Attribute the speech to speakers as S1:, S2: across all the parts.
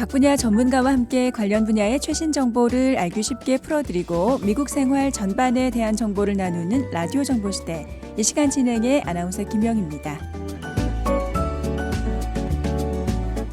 S1: 각 분야 전문가와 함께 관련 분야의 최신 정보를 알기 쉽게 풀어드리고 미국 생활 전반에 대한 정보를 나누는 라디오 정보시대. 이 시간 진행의 아나운서 김영입니다.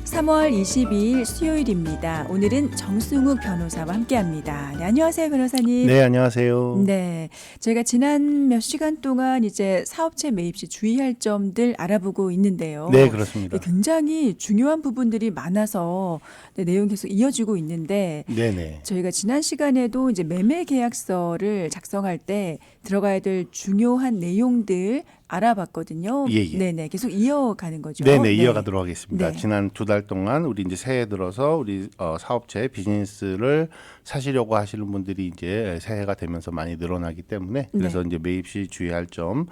S1: 3월 22일 수요일입니다. 오늘은 정승욱 변호사와 함께합니다. 네, 안녕하세요, 변호사님.
S2: 네, 안녕하세요.
S1: 네, 저희가 지난 몇 시간 동안 이제 사업체 매입 시 주의할 점들 알아보고 있는데요.
S2: 네, 그렇습니다.
S1: 굉장히 중요한 부분들이 많아서 내용이 계속 이어지고 있는데,
S2: 네네.
S1: 저희가 지난 시간에도 이제 매매 계약서를 작성할 때 들어가야 될 중요한 내용들 알아봤거든요.
S2: 예, 예.
S1: 네네, 계속 이어가는 거죠.
S2: 네네, 이어가도록 하겠습니다.
S1: 네.
S2: 지난 2달 동안 우리 이제 새해 들어서 우리 사업체 비즈니스를 사시려고 하시는 분들이 이제 새해가 되면서 많이 늘어나기 때문에 그래서 이제 매입 시 주의할 점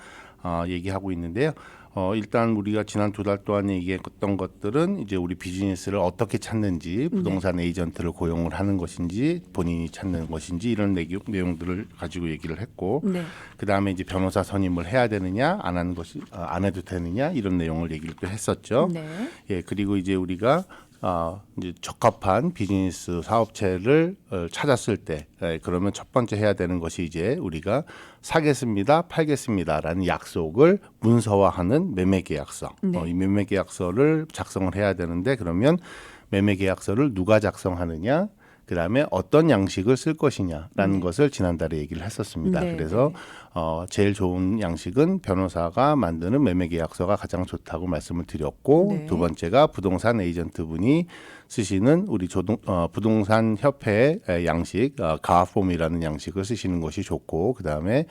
S2: 얘기하고 있는데요. 일단 우리가 지난 2달 동안 얘기했던 것들은 이제 우리 비즈니스를 어떻게 찾는지, 부동산 에이전트를 고용을 하는 것인지, 본인이 찾는 것인지 이런 내용들을 가지고 얘기를 했고,
S1: 네.
S2: 그 다음에 이제 변호사 선임을 해야 되느냐, 안 하는 것이 안 해도 되느냐 이런 내용을 얘기를 또 했었죠.
S1: 네.
S2: 예, 그리고 이제 우리가 이제 적합한 비즈니스 사업체를 찾았을 때, 그러면 첫 번째 해야 되는 것이 이제 우리가 사겠습니다, 팔겠습니다라는 약속을 문서화하는 매매계약서.
S1: 네.
S2: 이 매매계약서를 작성을 해야 되는데 그러면 매매계약서를 누가 작성하느냐, 그 다음에 어떤 양식을 쓸 것이냐라는 것을 지난달에 얘기를 했었습니다.
S1: 네,
S2: 그래서 제일 좋은 양식은 변호사가 만드는 매매계약서가 가장 좋다고 말씀을 드렸고,
S1: 네.
S2: 두 번째가 부동산 에이전트분이 쓰시는 우리 부동산 협회의 양식, 가아폼이라는 양식을 쓰시는 것이 좋고, 그 다음에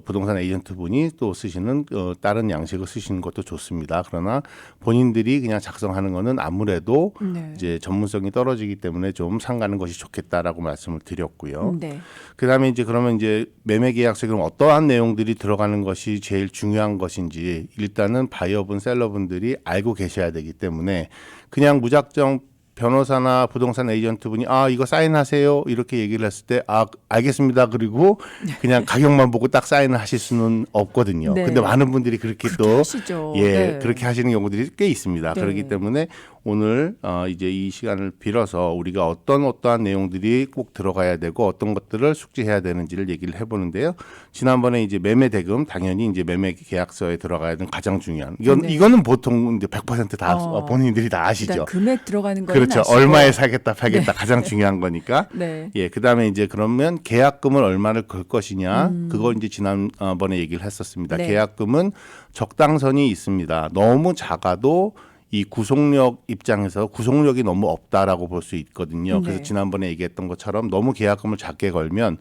S2: 부동산 에이전트분이 또 쓰시는 다른 양식을 쓰시는 것도 좋습니다. 그러나 본인들이 그냥 작성하는 거는 아무래도
S1: 네.
S2: 이제 전문성이 떨어지기 때문에 좀 상가는 것이 좋겠다라고 말씀을 드렸고요.
S1: 네.
S2: 그다음에 이제 그러면 이제 매매 계약서에 그럼 어떠한 내용들이 들어가는 것이 제일 중요한 것인지 일단은 바이어분 셀러분들이 알고 계셔야 되기 때문에 그냥 무작정 변호사나 부동산 에이전트분이 이거 사인하세요 이렇게 얘기를 했을 때 알겠습니다 그리고 그냥 가격만 보고 딱 사인을 하실 수는 없거든요.
S1: 네.
S2: 근데 많은 분들이 그렇게 또
S1: 하시죠.
S2: 예
S1: 네.
S2: 그렇게 하시는 경우들이 꽤 있습니다.
S1: 네.
S2: 그렇기 때문에 오늘 이제 이 시간을 빌어서 우리가 어떠한 내용들이 꼭 들어가야 되고 어떤 것들을 숙지해야 되는지를 얘기를 해보는데요. 지난번에 이제 매매 대금 당연히 이제 매매 계약서에 들어가야 되는 가장 중요한 이거는 보통 이제 100%다 본인들이 다 아시죠.
S1: 일단 금액 들어가는 거는
S2: 그렇죠.
S1: 아시고.
S2: 얼마에 사겠다 팔겠다 가장 중요한 거니까.
S1: 네.
S2: 예, 그다음에 이제 그러면 계약금을 얼마를 걸 것이냐 그거 이제 지난번에 얘기를 했었습니다.
S1: 네.
S2: 계약금은 적당선이 있습니다. 너무 작아도 이 구속력 입장에서 구속력이 너무 없다라고 볼 수 있거든요. 그래서
S1: 네.
S2: 지난번에 얘기했던 것처럼 너무 계약금을 작게 걸면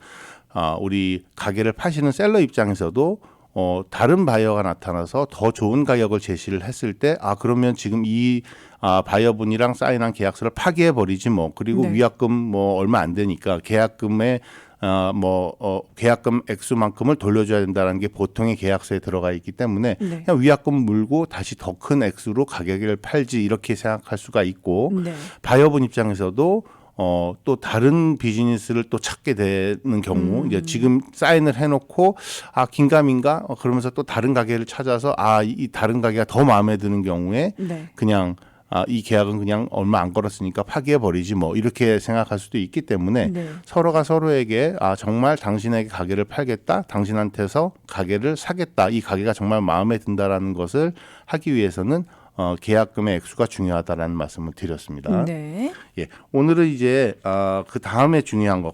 S2: 우리 가게를 파시는 셀러 입장에서도 다른 바이어가 나타나서 더 좋은 가격을 제시를 했을 때 그러면 지금 이 바이어분이랑 사인한 계약서를 파기해 버리지 뭐. 그리고
S1: 네.
S2: 위약금 뭐 얼마 안 되니까 계약금에 계약금 액수만큼을 돌려줘야 된다는 게 보통의 계약서에 들어가 있기 때문에
S1: 네.
S2: 그냥 위약금 물고 다시 더 큰 액수로 가격을 팔지 이렇게 생각할 수가 있고
S1: 네.
S2: 바이어분 입장에서도 또 다른 비즈니스를 또 찾게 되는 경우 이제 지금 사인을 해놓고 긴가민가 그러면서 또 다른 가게를 찾아서 이 다른 가게가 더 마음에 드는 경우에
S1: 네.
S2: 그냥 이 계약은 그냥 얼마 안 걸었으니까 파기해 버리지 뭐 이렇게 생각할 수도 있기 때문에
S1: 네.
S2: 서로가 서로에게 정말 당신에게 가게를 팔겠다, 당신한테서 가게를 사겠다, 이 가게가 정말 마음에 든다라는 것을 하기 위해서는 계약금의 액수가 중요하다라는 말씀을 드렸습니다.
S1: 네.
S2: 예, 오늘은 이제 그 다음에 중요한 거,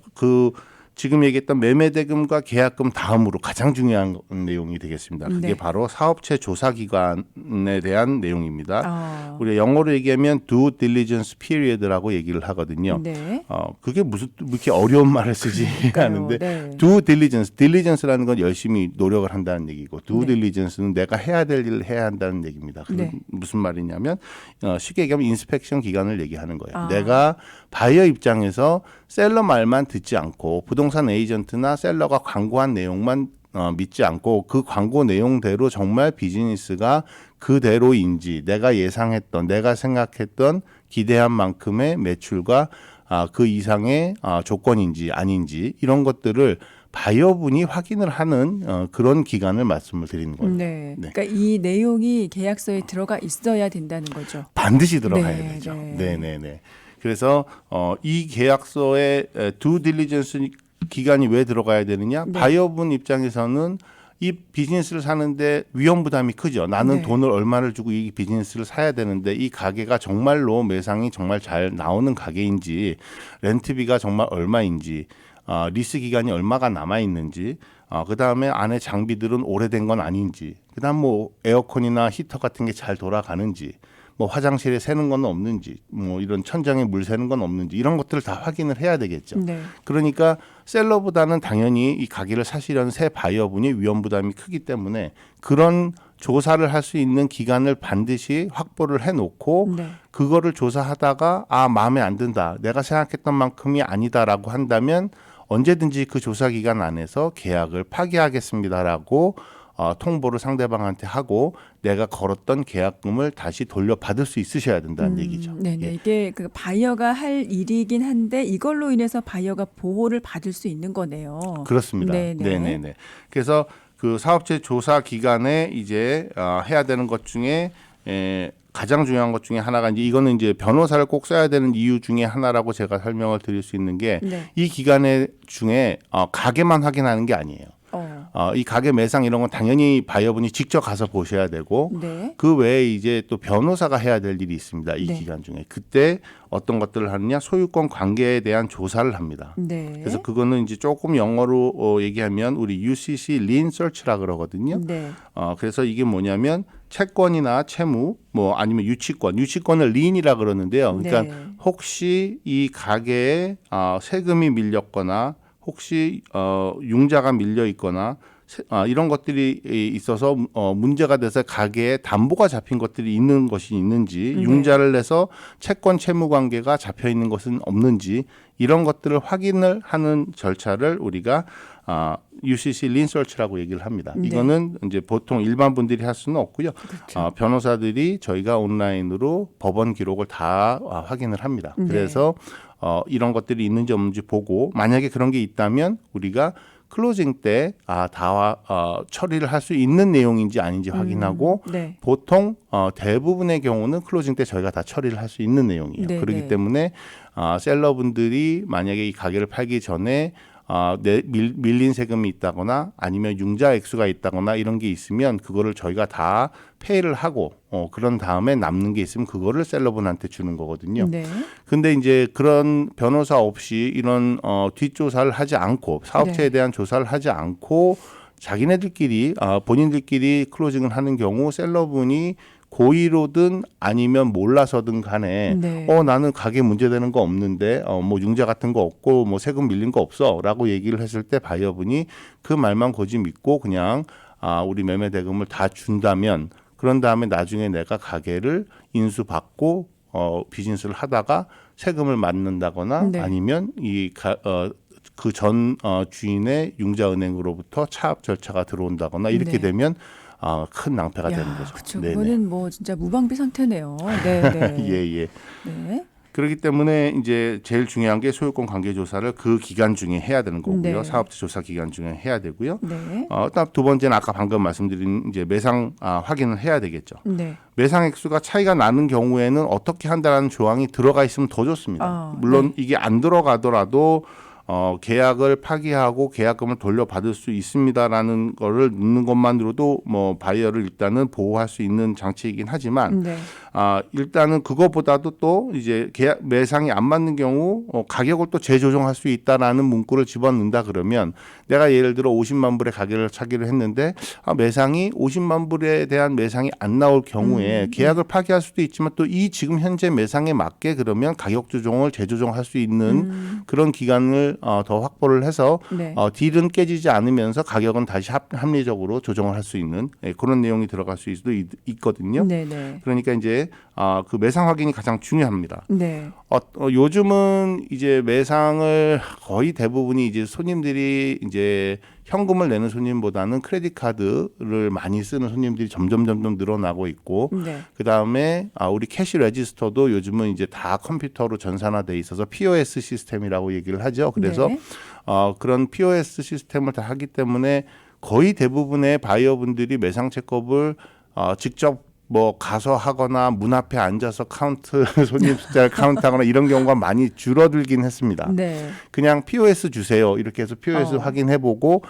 S2: 지금 얘기했던 매매대금과 계약금 다음으로 가장 중요한 내용이 되겠습니다. 그게
S1: 네.
S2: 바로 사업체 조사기간에 대한 내용입니다.
S1: 아.
S2: 우리가 영어로 얘기하면 due diligence period라고 얘기를 하거든요.
S1: 네.
S2: 그게 무슨 이렇게 어려운 말을 쓰지 하는데
S1: 네.
S2: due diligence라는 건 열심히 노력을 한다는 얘기고 due
S1: 네.
S2: diligence는 내가 해야 될 일을 해야 한다는 얘기입니다. 그게
S1: 네.
S2: 무슨 말이냐면 쉽게 얘기하면 인스펙션 기간을 얘기하는 거예요. 내가 바이어 입장에서 셀러 말만 듣지 않고 부동산 에이전트나 셀러가 광고한 내용만 믿지 않고 그 광고 내용대로 정말 비즈니스가 그대로인지 내가 예상했던 내가 생각했던 기대한 만큼의 매출과 그 이상의 조건인지 아닌지 이런 것들을 바이어분이 확인을 하는 그런 기간을 말씀을 드리는 거예요.
S1: 네.
S2: 네.
S1: 그러니까 이 내용이 계약서에 들어가 있어야 된다는 거죠.
S2: 반드시 들어가야
S1: 네,
S2: 되죠.
S1: 네.
S2: 네네네. 그래서 이 계약서에 두 딜리전스 기간이 왜 들어가야 되느냐?
S1: 네.
S2: 바이어분 입장에서는 이 비즈니스를 사는데 위험 부담이 크죠. 나는
S1: 네.
S2: 돈을 얼마를 주고 이 비즈니스를 사야 되는데 이 가게가 정말로 매상이 정말 잘 나오는 가게인지, 렌트비가 정말 얼마인지, 리스 기간이 얼마가 남아 있는지, 그 다음에 안에 장비들은 오래된 건 아닌지, 그 다음 뭐 에어컨이나 히터 같은 게 잘 돌아가는지, 뭐 화장실에 새는 건 없는지, 뭐 이런 천장에 물 새는 건 없는지, 이런 것들을 다 확인을 해야 되겠죠.
S1: 네.
S2: 그러니까 셀러보다는 당연히 이 가게를 사시려는 새 바이어분이 위험 부담이 크기 때문에 그런 조사를 할 수 있는 기간을 반드시 확보를 해놓고
S1: 네.
S2: 그거를 조사하다가 마음에 안 든다, 내가 생각했던 만큼이 아니다라고 한다면 언제든지 그 조사 기간 안에서 계약을 파기하겠습니다라고 통보를 상대방한테 하고 내가 걸었던 계약금을 다시 돌려받을 수 있으셔야 된다는 얘기죠.
S1: 네네.
S2: 예.
S1: 이게 그 바이어가 할 일이긴 한데 이걸로 인해서 바이어가 보호를 받을 수 있는 거네요.
S2: 그렇습니다.
S1: 네네.
S2: 네네네. 그래서 그 사업체 조사 기간에 이제 해야 되는 것 중에 가장 중요한 것 중에 하나가 이제 이거는 이제 변호사를 꼭 써야 되는 이유 중에 하나라고 제가 설명을 드릴 수 있는 게 이
S1: 네.
S2: 기간에 중에 가게만 확인하는 게 아니에요. 이 가게 매상 이런 건 당연히 바이어분이 직접 가서 보셔야 되고
S1: 네.
S2: 그 외에 이제 또 변호사가 해야 될 일이 있습니다. 이
S1: 네.
S2: 기간 중에 그때 어떤 것들을 하느냐, 소유권 관계에 대한 조사를 합니다.
S1: 네.
S2: 그래서 그거는 이제 조금 영어로 얘기하면 우리 UCC Lien Search라 그러거든요.
S1: 네.
S2: 그래서 이게 뭐냐면 채권이나 채무, 뭐 아니면 유치권을 리인이라 그러는데요. 그러니까
S1: 네.
S2: 혹시 이 가게에 세금이 밀렸거나 혹시 융자가 밀려 있거나 이런 것들이 있어서 문제가 돼서 가게에 담보가 잡힌 것들이 있는 것이 있는지,
S1: 네.
S2: 융자를 내서 채권 채무 관계가 잡혀 있는 것은 없는지, 이런 것들을 확인을 하는 절차를 우리가 UCC Lien Search라고 얘기를 합니다.
S1: 네.
S2: 이거는 이제 보통 일반 분들이 할 수는 없고요.
S1: 그렇죠.
S2: 변호사들이 저희가 온라인으로 법원 기록을 다 확인을 합니다.
S1: 네.
S2: 그래서 이런 것들이 있는지 없는지 보고, 만약에 그런 게 있다면 우리가 클로징 때 다 처리를 할 수 있는 내용인지 아닌지 확인하고
S1: 네.
S2: 보통 대부분의 경우는 클로징 때 저희가 다 처리를 할 수 있는 내용이에요.
S1: 네,
S2: 그렇기
S1: 네.
S2: 때문에 셀러분들이 만약에 이 가게를 팔기 전에 밀린 세금이 있다거나 아니면 융자 액수가 있다거나 이런 게 있으면 그거를 저희가 다 페이를 하고 그런 다음에 남는 게 있으면 그거를 셀러분한테 주는 거거든요.
S1: 네.
S2: 근데 이제 그런 변호사 없이 이런 뒷조사를 하지 않고, 사업체에
S1: 네.
S2: 대한 조사를 하지 않고 자기네들끼리 본인들끼리 클로징을 하는 경우 셀러분이 고의로든 아니면 몰라서든 간에
S1: 네.
S2: 나는 가게 문제되는 거 없는데 뭐 융자 같은 거 없고 뭐 세금 밀린 거 없어라고 얘기를 했을 때 바이어분이 그 말만 고지 믿고 그냥 우리 매매 대금을 다 준다면, 그런 다음에 나중에 내가 가게를 인수받고 비즈니스를 하다가 세금을 맞는다거나
S1: 네.
S2: 아니면 그 전 주인의 융자은행으로부터 차압 절차가 들어온다거나 이렇게
S1: 네.
S2: 되면 큰 낭패가 되는 거죠.
S1: 그렇죠.
S2: 네네.
S1: 그거는 뭐 진짜 무방비 상태네요. 네, 네.
S2: 예.
S1: 네.
S2: 그렇기 때문에 이제 제일 중요한 게 소유권 관계 조사를 그 기간 중에 해야 되는 거고요.
S1: 네.
S2: 사업체 조사 기간 중에 해야 되고요.
S1: 네.
S2: 그다음 두 번째는 아까 방금 말씀드린 이제 매상 확인을 해야 되겠죠.
S1: 네.
S2: 매상 액수가 차이가 나는 경우에는 어떻게 한다라는 조항이 들어가 있으면 더 좋습니다. 물론
S1: 네.
S2: 이게 안 들어가더라도 계약을 파기하고 계약금을 돌려받을 수 있습니다라는 거를 넣는 것만으로도 뭐 바이어를 일단은 보호할 수 있는 장치이긴 하지만
S1: 네.
S2: 일단은 그거보다도 또 이제 계약 매상이 안 맞는 경우 가격을 또 재조정할 수 있다라는 문구를 집어넣는다 그러면, 내가 예를 들어 50만 불의 가격을 차기를 했는데 매상이 50만 불에 대한 매상이 안 나올 경우에 계약을 파기할 수도 있지만 또 이 지금 현재 매상에 맞게 그러면 가격 조정을 재조정할 수 있는 그런 기간을 더 확보를 해서
S1: 네.
S2: 딜은 깨지지 않으면서 가격은 다시 합리적으로 조정을 할 수 있는 그런 내용이 들어갈 수도 있거든요.
S1: 네, 네.
S2: 그러니까 이제 그 매상 확인이 가장 중요합니다.
S1: 네.
S2: 요즘은 이제 매상을 거의 대부분이 이제 손님들이 이제 현금을 내는 손님보다는 크레딧 카드를 많이 쓰는 손님들이 점점 늘어나고 있고,
S1: 네.
S2: 그 다음에 우리 캐시 레지스터도 요즘은 이제 다 컴퓨터로 전산화돼 있어서 POS 시스템이라고 얘기를 하죠. 그래서
S1: 네.
S2: 그런 POS 시스템을 다 하기 때문에 거의 대부분의 바이어분들이 매상 체크업을 직접 뭐 가서 하거나 문 앞에 앉아서 손님 숫자를 카운트하거나 이런 경우가 많이 줄어들긴 했습니다.
S1: 네.
S2: 그냥 POS 주세요. 이렇게 해서 POS 확인해보고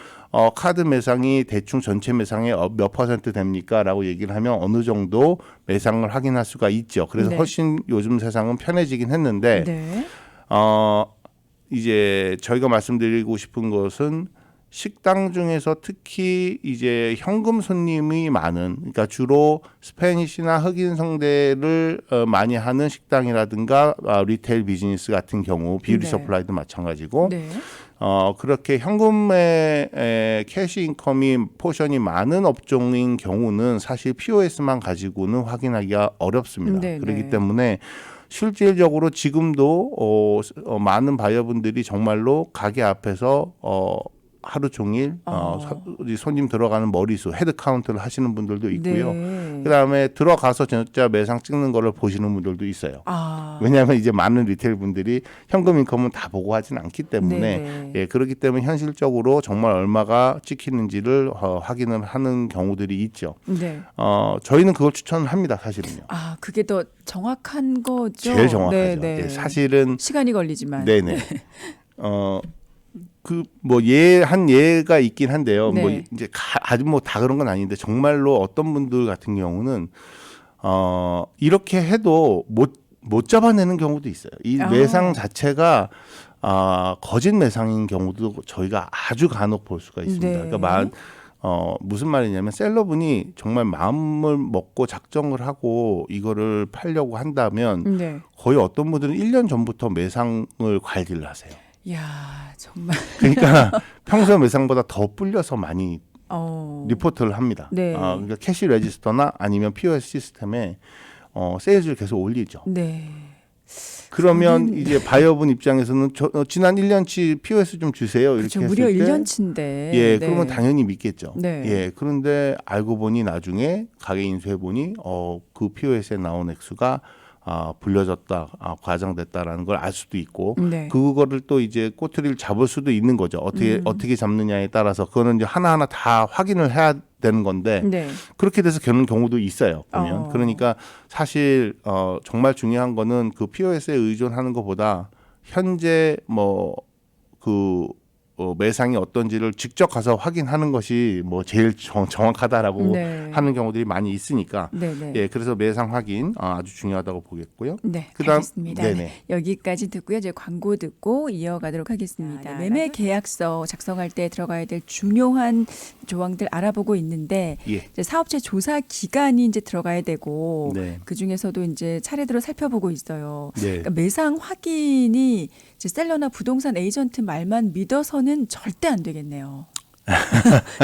S2: 카드 매상이 대충 전체 매상의 몇 퍼센트 됩니까? 라고 얘기를 하면 어느 정도 매상을 확인할 수가 있죠. 그래서
S1: 네.
S2: 훨씬 요즘 세상은 편해지긴 했는데
S1: 네.
S2: 이제 저희가 말씀드리고 싶은 것은 식당 중에서 특히 이제 현금 손님이 많은, 그러니까 주로 스페니시나 흑인 상대를 많이 하는 식당이라든가 리테일 비즈니스 같은 경우, 뷰티
S1: 네.
S2: 서플라이도 마찬가지고
S1: 네.
S2: 그렇게 현금의 캐시 인컴이 포션이 많은 업종인 경우는 사실 POS만 가지고는 확인하기가 어렵습니다.
S1: 네,
S2: 그렇기
S1: 네.
S2: 때문에 실질적으로 지금도 많은 바이어분들이 정말로 가게 앞에서 하루 종일 우리 손님 들어가는 머리수 헤드 카운트를 하시는 분들도 있고요.
S1: 네.
S2: 그다음에 들어가서 진짜 매상 찍는 거를 보시는 분들도 있어요. 왜냐하면 이제 많은 리테일 분들이 현금 인컴은 다 보고 하진 않기 때문에
S1: 네네.
S2: 예, 그렇기 때문에 현실적으로 정말 얼마가 찍히는지를 확인을 하는 경우들이 있죠.
S1: 네.
S2: 저희는 그걸 추천합니다, 사실은요.
S1: 그게 더 정확한 거죠.
S2: 제일 정확하죠.
S1: 네, 네.
S2: 예, 사실은
S1: 시간이 걸리지만.
S2: 네네. 그 뭐 한 예가 있긴 한데요.
S1: 네.
S2: 뭐 이제 아주 뭐 다 그런 건 아닌데 정말로 어떤 분들 같은 경우는 이렇게 해도 못 잡아내는 경우도 있어요. 이 매상 자체가 거짓 매상인 경우도 저희가 아주 간혹 볼 수가 있습니다.
S1: 네.
S2: 그러니까 무슨 말이냐면 셀러분이 정말 마음을 먹고 작정을 하고 이거를 팔려고 한다면
S1: 네.
S2: 거의 어떤 분들은 1년 전부터 매상을 관리를 하세요.
S1: 야, 정말.
S2: 그러니까 평소 매상보다 더 불려서 많이 리포트를 합니다.
S1: 네.
S2: 그러니까 캐시 레지스터나 아니면 POS 시스템에 세일즈를 계속 올리죠.
S1: 네.
S2: 그러면 이제 바이어분 입장에서는 지난 1년치 POS 좀 주세요. 이렇게
S1: 그렇죠.
S2: 했을
S1: 무려
S2: 때
S1: 1년치인데.
S2: 예,
S1: 네.
S2: 그러면 당연히 믿겠죠.
S1: 네.
S2: 예, 그런데 알고 보니 나중에 가게 인수해 보니 그 POS에 나온 액수가 불려졌다, 과장됐다라는 걸 알 수도 있고,
S1: 네.
S2: 그거를 또 이제 꼬투리를 잡을 수도 있는 거죠. 어떻게 잡느냐에 따라서 그거는 이제 하나하나 다 확인을 해야 되는 건데
S1: 네.
S2: 그렇게 돼서 겪는 경우도 있어요. 보면 그러니까 사실 정말 중요한 거는 그 POS에 의존하는 것보다 현재 매상이 어떤지를 직접 가서 확인하는 것이 제일 정확하다라고
S1: 네.
S2: 하는 경우들이 많이 있으니까
S1: 네네.
S2: 예, 그래서 매상 확인 아주 중요하다고 보겠고요.
S1: 네,
S2: 그다음
S1: 알겠습니다.
S2: 네네.
S1: 여기까지 듣고요. 이제 광고 듣고 이어가도록 하겠습니다. 매매 계약서 작성할 때 들어가야 될 중요한 조항들 알아보고 있는데
S2: 예.
S1: 이제 사업체 조사 기간이 이제 들어가야 되고
S2: 네.
S1: 그 중에서도 이제 차례대로 살펴보고 있어요.
S2: 네.
S1: 그러니까 매상 확인이 이제 셀러나 부동산 에이전트 말만 믿어서는 절대 안 되겠네요.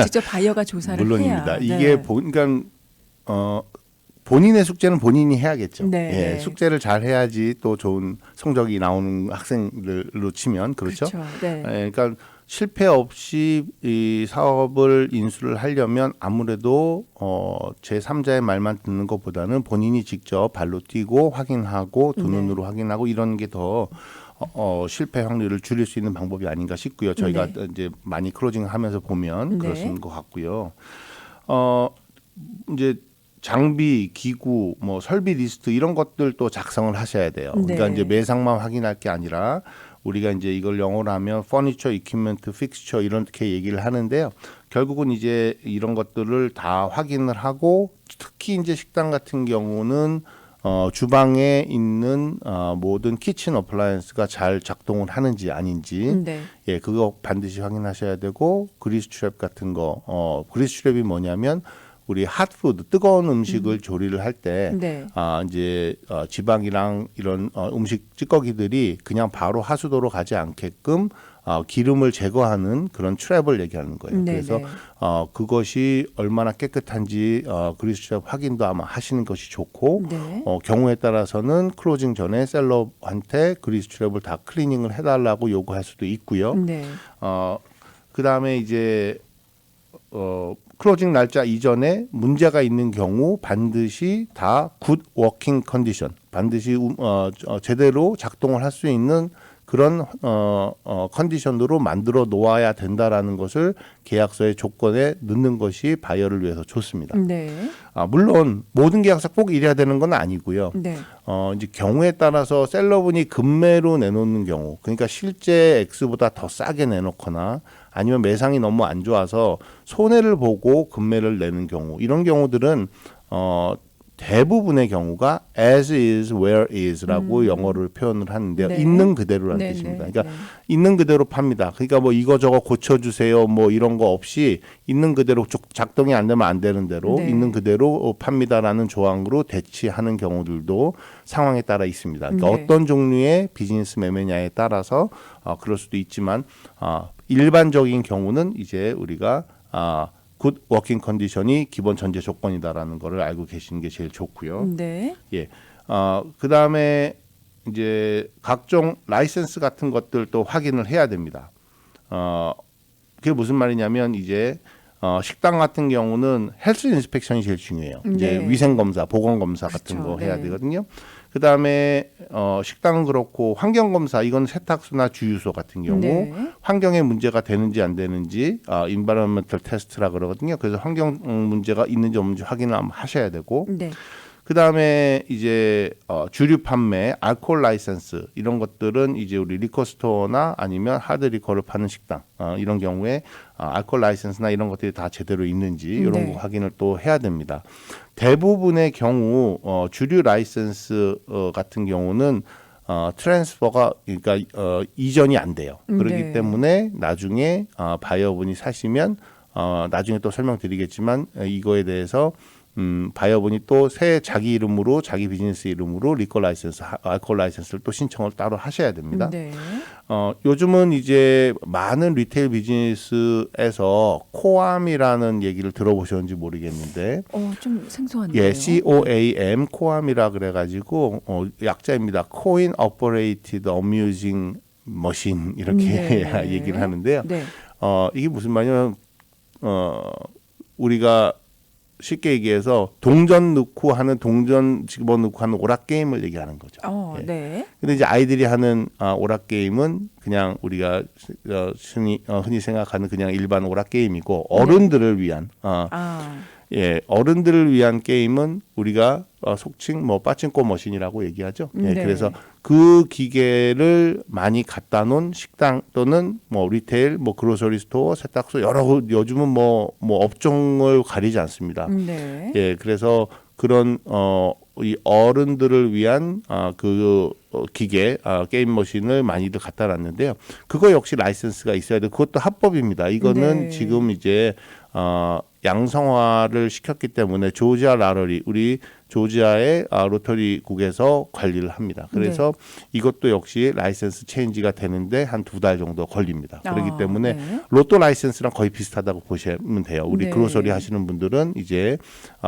S1: 직접 바이어가 조사를
S2: 물론입니다.
S1: 해야.
S2: 이게
S1: 네.
S2: 그러니까 본인의 숙제는 본인이 해야겠죠.
S1: 네.
S2: 예, 숙제를 잘 해야지 또 좋은 성적이 나오는 학생들로 치면 그렇죠.
S1: 네.
S2: 예, 그러니까 실패 없이 이 사업을 인수를 하려면 아무래도 제3자의 말만 듣는 것보다는 본인이 직접 발로 뛰고 확인하고 두 눈으로 확인하고 이런 게 더 실패 확률을 줄일 수 있는 방법이 아닌가 싶고요. 저희가 이제 많이 크로징을 하면서 보면 그렇은 것 같고요. 이제 장비, 기구, 설비 리스트 이런 것들도 작성을 하셔야 돼요. 그러니까 이제 매상만 확인할 게 아니라 우리가 이제 이걸 영어로 하면 furniture, equipment, fixture 이렇게 얘기를 하는데요. 결국은 이제 이런 것들을 다 확인을 하고 특히 이제 식당 같은 경우는 주방에 있는 모든 키친 어플라이언스가 잘 작동을 하는지 아닌지 예, 그거 반드시 확인하셔야 되고 그리스 트랩 같은 거 그리스 트랩이 뭐냐면 우리 핫푸드 뜨거운 음식을 조리를 할 때 이제 지방이랑 이런 음식 찌꺼기들이 그냥 바로 하수도로 가지 않게끔 기름을 제거하는 그런 트랩을 얘기하는 거예요. 그래서 그것이 얼마나 깨끗한지 그리스 트랩 확인도 아마 하시는 것이 좋고 경우에 따라서는 클로징 전에 셀러한테 그리스 트랩을 다 클리닝을 해달라고 요구할 수도 있고요. 그다음에 이제 클로징 날짜 이전에 문제가 있는 경우 반드시 다 굿 워킹 컨디션, 반드시 제대로 작동을 할 수 있는 그 그런 컨디션으로 만들어 놓아야 된다라는 것을 계약서의 조건에 넣는 것이 바이어를 위해서 좋습니다.
S1: 네.
S2: 물론 모든 계약서 꼭 이래야 되는 건 아니고요.
S1: 네.
S2: 이제 경우에 따라서 셀러분이 금매로 내놓는 경우, 그러니까 실제 액수보다 더 싸게 내놓거나 아니면 매상이 너무 안 좋아서 손해를 보고 금매를 내는 경우, 이런 경우들은 대부분의 경우가 as is, where is라고 영어를 표현을 하는데요.
S1: 네.
S2: 있는 그대로라는
S1: 네,
S2: 뜻입니다.
S1: 네,
S2: 그러니까
S1: 네.
S2: 있는 그대로 팝니다. 그러니까 뭐 이거저거 고쳐주세요, 뭐 이런 거 없이 있는 그대로 작동이 안 되면 안 되는 대로
S1: 네.
S2: 있는 그대로 팝니다라는 조항으로 대치하는 경우들도 상황에 따라 있습니다. 그러니까
S1: 네.
S2: 어떤 종류의 비즈니스 매매냐에 따라서 그럴 수도 있지만 일반적인 경우는 이제 우리가 굿 워킹 컨디션이 기본 전제 조건이다라는 거를 알고 계시는 게 제일 좋고요.
S1: 네.
S2: 예. 그다음에 이제 각종 라이센스 같은 것들도 확인을 해야 됩니다. 그게 무슨 말이냐면 이제 식당 같은 경우는 헬스 인스펙션이 제일 중요해요. 이제
S1: 네.
S2: 위생 검사, 보건 검사 같은
S1: 그렇죠.
S2: 거 해야
S1: 네.
S2: 되거든요. 그다음에 식당은 그렇고 환경 검사, 이건 세탁소나 주유소 같은 경우
S1: 네.
S2: 환경에 문제가 되는지 안 되는지 environmental test라 그러거든요. 그래서 환경 문제가 있는지 없는지 확인을 한번 하셔야 되고,
S1: 네.
S2: 그다음에 이제 주류 판매, 알코올 라이센스 이런 것들은 이제 우리 리커 스토어나 아니면 하드 리커를 파는 식당 이런 경우에 알코올 라이센스나 이런 것들이 다 제대로 있는지 이런
S1: 네.
S2: 거 확인을 또 해야 됩니다. 대부분의 경우 주류 라이센스 같은 경우는 트랜스퍼가 그러니까 이전이 안 돼요. 그렇기
S1: 네.
S2: 때문에 나중에 바이어분이 사시면 나중에 또 설명드리겠지만 이거에 대해서 바이어분이 또 새 자기 이름으로 자기 비즈니스 이름으로 리커 라이센스, 알코올 라이센스를 또 신청을 따로 하셔야 됩니다.
S1: 네.
S2: 요즘은 이제 많은 리테일 비즈니스에서 코암이라는 얘기를 들어보셨는지 모르겠는데,
S1: 좀 생소한데요.
S2: 예, COAM 코암이라 그래가지고 약자입니다. Coin Operated Amusing Machine 이렇게
S1: 네.
S2: 얘기를 하는데요.
S1: 네.
S2: 이게 무슨 말이냐면 우리가 쉽게 얘기해서 동전 넣고 하는 동전 집어넣고 하는 오락 게임을 얘기하는 거죠. 예.
S1: 네.
S2: 근데 이제 아이들이 하는 오락 게임은 그냥 우리가 흔히 생각하는 그냥 일반 오락 게임이고 어른들을 위한 어른들을 위한 게임은 우리가 속칭 뭐 빠칭코 머신이라고 얘기하죠. 예,
S1: 네.
S2: 그래서 그 기계를 많이 갖다 놓은 식당 또는 뭐 리테일, 뭐 그로서리 스토어, 세탁소 여러 요즘은 뭐 업종을 가리지 않습니다.
S1: 네.
S2: 예, 그래서 그런 이 어른들을 위한 그 기계 게임 머신을 많이들 갖다 놨는데요. 그거 역시 라이센스가 있어야 돼. 그것도 합법입니다. 이거는
S1: 네.
S2: 지금 이제 양성화를 시켰기 때문에 조지아 라러리, 우리 조지아의 로터리국에서 관리를 합니다. 그래서 이것도 역시 라이센스 체인지가 되는데 한 2달 정도 걸립니다. 그렇기 때문에
S1: 네.
S2: 로또 라이센스랑 거의 비슷하다고 보시면 돼요. 우리
S1: 네.
S2: 그로서리 하시는 분들은 이제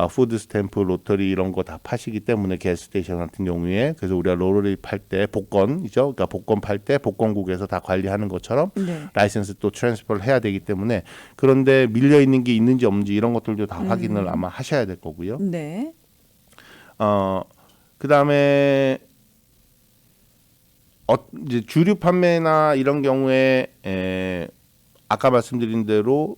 S2: 푸드 스탬프, 로터리 이런 거 다 파시기 때문에 게스테이션 같은 경우에 그래서 우리가 로터리 팔 때 복권이죠. 그러니까 복권 팔 때 복권국에서 다 관리하는 것처럼
S1: 네.
S2: 라이센스 또 트랜스퍼를 해야 되기 때문에 그런데 밀려 있는 게 있는지 없는지 이런 것들도 다 확인을 아마 하셔야 될 거고요.
S1: 네.
S2: 그다음에 이제 주류 판매나 이런 경우에 아까 말씀드린 대로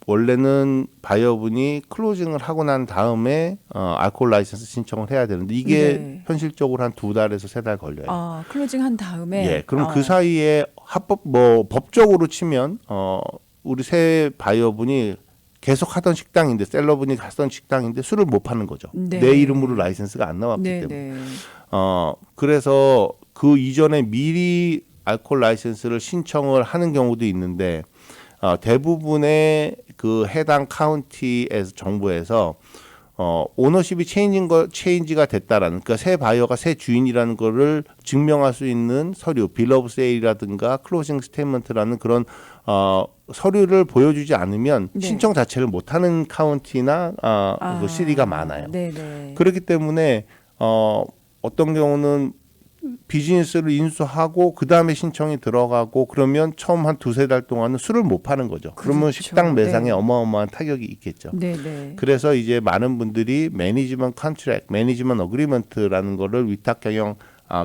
S2: 원래는 바이어분이 클로징을 하고 난 다음에 알코올 라이센스 신청을 해야 되는데 이게
S1: 네.
S2: 현실적으로 한 2달에서 3달 걸려요.
S1: 클로징 한 다음에
S2: 예, 그럼 그 사이에 법적으로 치면 우리 새 바이어분이 계속 하던 식당인데 셀러분이 갔던 식당인데 술을 못 파는 거죠.
S1: 네.
S2: 내 이름으로 라이센스가 안 나왔기
S1: 네,
S2: 때문에.
S1: 네.
S2: 그래서 그 이전에 미리 알코올 라이센스를 신청을 하는 경우도 있는데 대부분의 그 해당 카운티에서 정부에서 오너십이 체인지가 됐다라는, 그러니까 새 바이어가 새 주인이라는 거를 증명할 수 있는 서류, 빌 오브 세일이라든가 클로징 스테이트먼트라는 그런 서류를 보여주지 않으면
S1: 네.
S2: 신청 자체를 못하는 카운티나 그 시리가 많아요.
S1: 네네.
S2: 그렇기 때문에 어떤 경우는 비즈니스를 인수하고 그 다음에 신청이 들어가고 그러면 처음 한 2-3달 동안은 술을 못 파는 거죠. 그러면
S1: 그렇죠.
S2: 식당 매상에
S1: 네.
S2: 어마어마한 타격이 있겠죠.
S1: 네네.
S2: 그래서 이제 많은 분들이 매니지먼트 컨트랙트, 매니지먼트 어그리먼트라는 거를 위탁 경영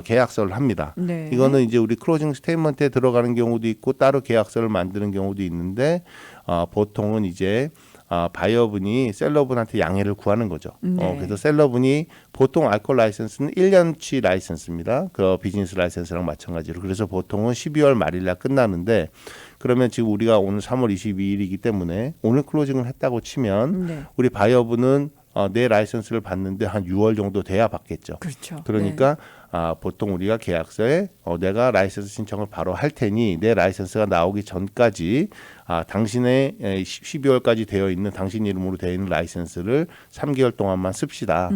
S2: 계약서를 합니다.
S1: 네.
S2: 이거는 이제 우리 클로징 스테이트먼트에 들어가는 경우도 있고 따로 계약서를 만드는 경우도 있는데 보통은 이제 바이어분이 셀러분한테 양해를 구하는 거죠.
S1: 네.
S2: 그래서 셀러분이 보통 알코올 라이선스는 1년치 라이선스입니다. 그 비즈니스 라이선스랑 마찬가지로. 그래서 보통은 12월 말일 날 끝나는데 그러면 지금 우리가 오늘 3월 22일이기 때문에 오늘 클로징을 했다고 치면
S1: 네.
S2: 우리 바이어분은 내 라이선스를 받는데 한 6월 정도 돼야 받겠죠.
S1: 그렇죠.
S2: 그러니까 보통 우리가 계약서에 내가 라이선스 신청을 바로 할 테니 내 라이선스가 나오기 전까지 당신의 12월까지 되어 있는 당신 이름으로 되어 있는 라이선스를 3개월 동안만 씁시다.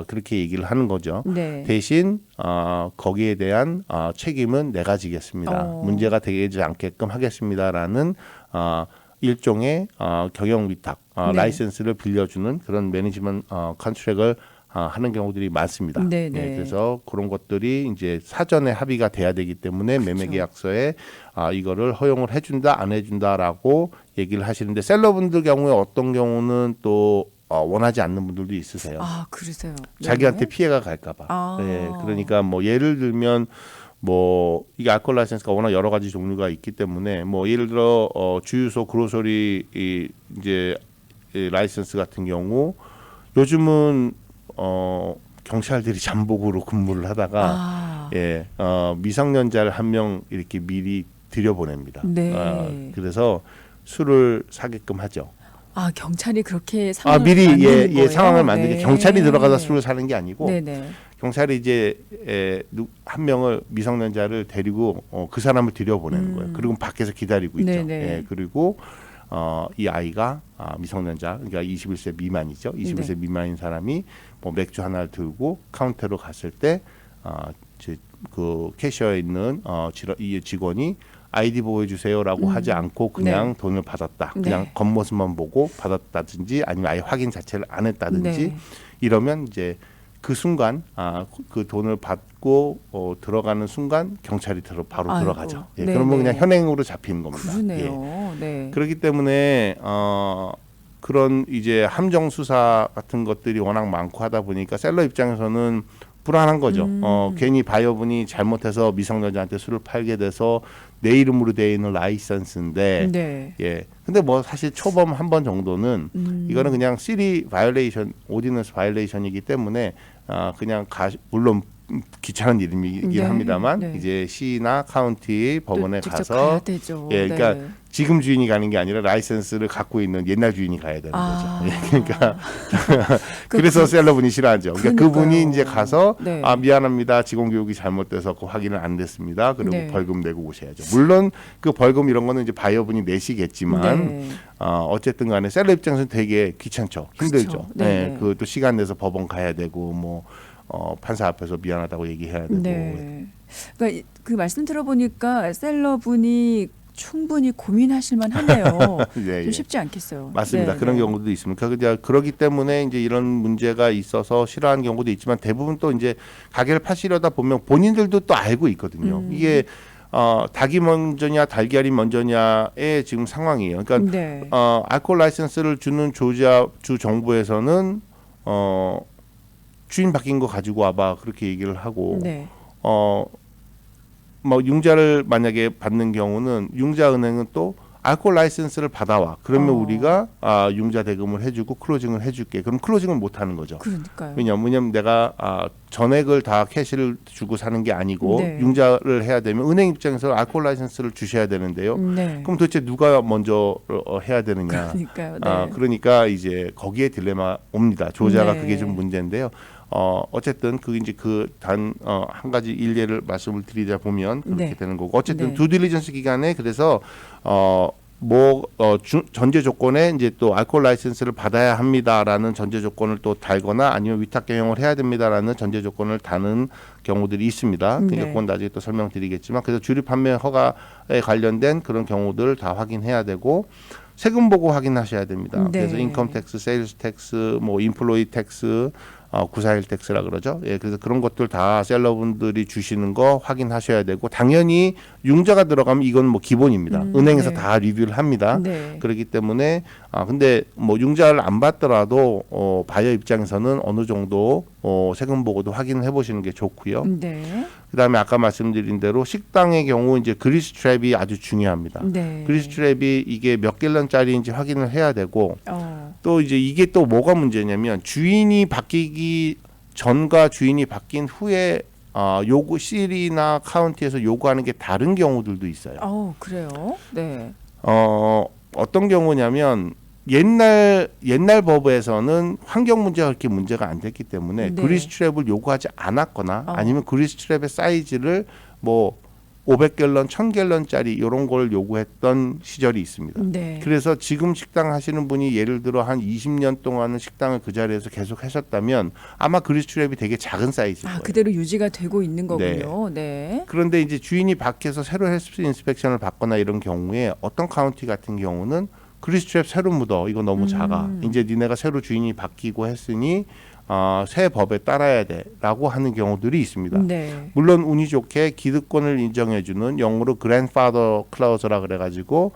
S2: 그렇게 얘기를 하는 거죠.
S1: 네.
S2: 대신 거기에 대한 책임은 내가 지겠습니다. 문제가 되지 않게끔 하겠습니다라는 일종의 경영 위탁,
S1: 네.
S2: 라이선스를 빌려주는 그런 매니지먼트 컨트랙을 하는 경우들이 많습니다.
S1: 네, 네.
S2: 그래서 그런 것들이 이제 사전에 합의가 돼야 되기 때문에
S1: 그렇죠.
S2: 매매계약서에 이거를 허용을 해준다, 안 해준다라고 얘기를 하시는데 셀러분들 경우에 어떤 경우는 또 원하지 않는 분들도 있으세요.
S1: 그러세요. 네.
S2: 자기한테 피해가 갈까봐. 네, 그러니까 뭐 예를 들면 뭐 이게 알코올 라이선스가 워낙 여러 가지 종류가 있기 때문에 뭐 예를 들어 주유소 그로서리 이제 라이선스 같은 경우 요즘은 경찰들이 잠복으로 근무를 하다가 미성년자를 한 명 이렇게 미리 들여보냅니다.
S1: 네.
S2: 그래서 술을 사게끔 하죠.
S1: 경찰이 그렇게 상황을
S2: 미리
S1: 만드는 거예요?
S2: 상황을 만들게
S1: 네.
S2: 경찰이 들어가서 술을 사는 게 아니고
S1: 네네.
S2: 경찰이 이제 한 명을 미성년자를 데리고 그 사람을 들여보내는 거예요. 그리고 밖에서 기다리고 있죠.
S1: 네네.
S2: 그리고 이 아이가 미성년자, 그러니까 21세 미만이죠. 21세
S1: 네.
S2: 미만인 사람이 뭐 맥주 하나를 들고 카운터로 갔을 때 그 캐셔에 있는 이 직원이 아이디 보여주세요라고 하지 않고 그냥 돈을 받았다. 그냥 겉모습만 보고 받았다든지 아니면 아예 확인 자체를 안 했다든지 이러면 이제 그 순간 그 돈을 받고 들어가는 순간 경찰이 바로 들어가죠. 그러면 그냥 현행으로 잡히는 겁니다.
S1: 그러네요. 네.
S2: 그렇기 때문에 그런 이제 함정 수사 같은 것들이 워낙 많고 하다 보니까 셀러 입장에서는 불안한 거죠. 괜히 바이어분이 잘못해서 미성년자한테 술을 팔게 돼서 내 이름으로 되어 있는 라이선스인데, 근데 뭐 사실 초범 한 번 정도는 이거는 그냥 시리 바이올레이션, 오디넌스 바이올레이션이기 때문에 그냥 물론 귀찮은 일이긴 합니다만 이제 시나 카운티 법원에 가서
S1: 가야 되죠.
S2: 그러니까 지금 주인이 가는 게 아니라 라이선스를 갖고 있는 옛날 주인이 가야 되는 거죠. 그러니까 그래서 셀러분이 싫어하죠. 그러니까 그분이 이제 가서 미안합니다. 직원 교육이 잘못돼서 그 확인을 안 됐습니다. 그리고 벌금 내고 오셔야죠. 물론 그 벌금 이런 거는 이제 바이어분이 내시겠지만 어쨌든 간에 셀러 입장에서는 되게 귀찮죠. 힘들죠. 그 또 시간 내서 법원 가야 되고 뭐 판사 앞에서 미안하다고 얘기해야 되고.
S1: 그러니까 그 말씀 들어보니까 셀러분이 충분히 고민하실 만하네요. 좀 쉽지 않겠어요.
S2: 맞습니다. 그런 경우도 있습니다. 그러기 때문에 이제 이런 문제가 있어서 싫어하는 경우도 있지만 대부분 또 이제 가게를 파시려다 보면 본인들도 또 알고 있거든요. 이게 닭이 먼저냐 달걀이 먼저냐의 지금 상황이에요. 그러니까 알코올 라이선스를 주는 조지아 주 정부에서는 주인 바뀐 거 가지고 와봐 그렇게 얘기를 하고 뭐 융자를 만약에 받는 경우는 융자은행은 또 알코올 라이선스를 받아와 그러면 우리가 융자 대금을 해주고 클로징을 해줄게. 그럼 클로징을 못 하는 거죠.
S1: 그러니까요.
S2: 왜냐면 내가 전액을 다 캐시를 주고 사는 게 아니고 융자를 해야 되면 은행 입장에서 알코올 라이선스를 주셔야 되는데요. 그럼 도대체 누가 먼저 해야 되느냐.
S1: 그러니까요.
S2: 그러니까 이제 거기에 딜레마 옵니다. 조지아가 그게 좀 문제인데요. 어쨌든 그 이제 한 가지 일례를 말씀을 드리자 보면 그렇게 되는 거고 어쨌든 두딜리전스 기간에 그래서 전제 조건에 이제 또 알코올 라이선스를 받아야 합니다라는 전제 조건을 또 달거나 아니면 위탁 경영을 해야 됩니다라는 전제 조건을 다는 경우들이 있습니다. 그러니까 그건 나중에 또 설명드리겠지만 그래서 주류 판매 허가에 관련된 그런 경우들을 다 확인해야 되고 세금 보고 확인하셔야 됩니다. 그래서 인컴 텍스, 세일스 텍스, 뭐 인플로이 텍스 941 텍스라 그러죠. 예, 그래서 그런 것들 다 셀러분들이 주시는 거 확인하셔야 되고 당연히 융자가 들어가면 이건 뭐 기본입니다. 은행에서
S1: 네.
S2: 다 리뷰를 합니다.
S1: 네.
S2: 그렇기 때문에 근데 뭐 융자를 안 받더라도 바이어 입장에서는 어느 정도 세금 보고도 확인해 보시는 게 좋고요.
S1: 네.
S2: 그다음에 아까 말씀드린 대로 식당의 경우 이제 그리스 트랩이 아주 중요합니다.
S1: 네.
S2: 그리스 트랩이 이게 몇 갤런짜리인지 확인을 해야 되고 또 이제 이게 또 뭐가 문제냐면 주인이 바뀌기 전과 주인이 바뀐 후에 요구 시리나 카운티에서 요구하는 게 다른 경우들도 있어요.
S1: 그래요? 네.
S2: 어떤 경우냐면 옛날 법에서는 환경 문제가 그렇게 문제가 안 됐기 때문에
S1: 네.
S2: 그리스 트랩을 요구하지 않았거나 아니면 그리스 트랩의 사이즈를 뭐 500갤런, 1000갤런짜리 이런 걸 요구했던 시절이 있습니다.
S1: 네.
S2: 그래서 지금 식당 하시는 분이 예를 들어 한 20년 동안은 식당을 그 자리에서 계속 하셨다면 아마 그리스 트랩이 되게 작은 사이즈일 거예요.
S1: 그대로 유지가 되고 있는 거군요. 네.
S2: 그런데 이제 주인이 밖에서 새로 헬스 인스펙션을 받거나 이런 경우에 어떤 카운티 같은 경우는 그리스 트랩 새로 묻어 이거 너무 작아. 이제 니네가 새로 주인이 바뀌고 했으니 새 법에 따라야 돼라고 하는 경우들이 있습니다.
S1: 네.
S2: 물론 운이 좋게 기득권을 인정해주는 영어로 grandfather clause라 그래가지고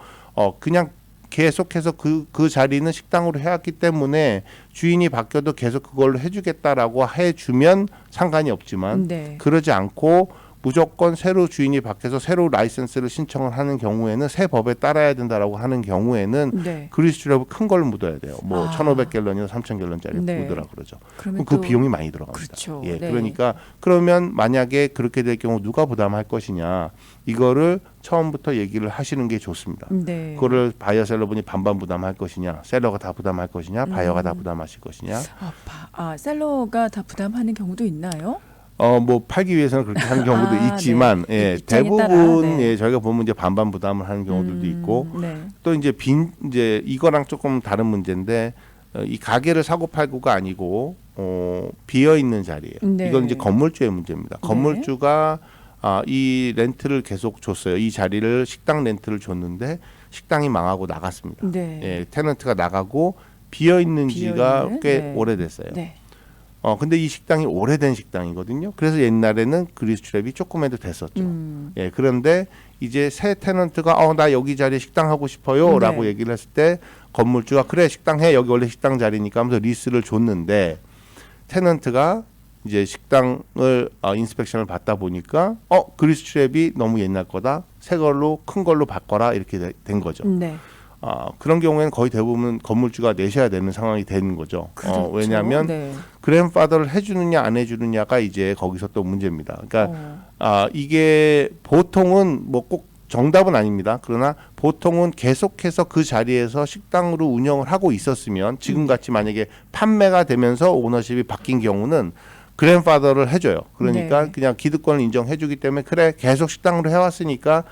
S2: 그냥 계속해서 그 자리는 식당으로 해왔기 때문에 주인이 바뀌어도 계속 그걸로 해주겠다라고 해주면 상관이 없지만
S1: 네.
S2: 그러지 않고 무조건 새로 주인이 바뀌어서 새로 라이센스를 신청을 하는 경우에는 새 법에 따라야 된다라고 하는 경우에는
S1: 네.
S2: 그리스 트랩을 큰 걸 묻어야 돼요. 뭐 1,500갤런이나 3,000갤런짜리
S1: 네.
S2: 묻으라 그러죠.
S1: 그러면
S2: 그
S1: 또
S2: 비용이 많이 들어갑니다.
S1: 그렇죠.
S2: 예,
S1: 네.
S2: 그러니까 그러면 만약에 그렇게 될 경우 누가 부담할 것이냐 이거를 처음부터 얘기를 하시는 게 좋습니다.
S1: 네.
S2: 그거를 바이어 셀러분이 반반 부담할 것이냐, 셀러가 다 부담할 것이냐, 바이어가 다 부담하실 것이냐.
S1: 셀러가 다 부담하는 경우도 있나요?
S2: 뭐 팔기 위해서는 그렇게 하는 경우도 있지만
S1: 네.
S2: 예,
S1: 입장에
S2: 대부분
S1: 따라, 네.
S2: 예, 저희가 보면 이제 반반 부담을 하는 경우들도 있고
S1: 네.
S2: 또 이제 이제 이거랑 조금 다른 문제인데 이 가게를 사고 팔고가 아니고 비어 있는 자리예요.
S1: 네.
S2: 이건 이제 건물주의 문제입니다. 건물주가 이 렌트를 계속 줬어요. 이 자리를 식당 렌트를 줬는데 식당이 망하고 나갔습니다.
S1: 네.
S2: 예, 테넌트가 나가고 비어 있는 지가 꽤
S1: 네.
S2: 오래됐어요.
S1: 네.
S2: 근데 이 식당이 오래된 식당이거든요. 그래서 옛날에는 그리스 트랩이 조금 해도 됐었죠. 예, 그런데 이제 새 테넌트가 나 여기 자리에 식당 하고 싶어요라고
S1: 네.
S2: 얘기를 했을 때 건물주가 그래 식당 해 여기 원래 식당 자리니까 하면서 리스를 줬는데 테넌트가 이제 식당을 인스펙션을 받다 보니까 그리스 트랩이 너무 옛날 거다 새 걸로 큰 걸로 바꿔라 이렇게 된 거죠.
S1: 네.
S2: 그런 경우에는 거의 대부분 건물주가 내셔야 되는 상황이 되는 거죠.
S1: 그렇죠.
S2: 왜냐하면
S1: 네.
S2: 그랜파더를 해주느냐 안 해주느냐가 이제 거기서 또 문제입니다. 그러니까 이게 보통은 뭐 꼭 정답은 아닙니다. 그러나 보통은 계속해서 그 자리에서 식당으로 운영을 하고 있었으면 지금같이 만약에 판매가 되면서 오너십이 바뀐 경우는 그랜파더를 해줘요. 그러니까
S1: 네.
S2: 그냥 기득권을 인정해주기 때문에 그래 계속 식당으로 해왔으니까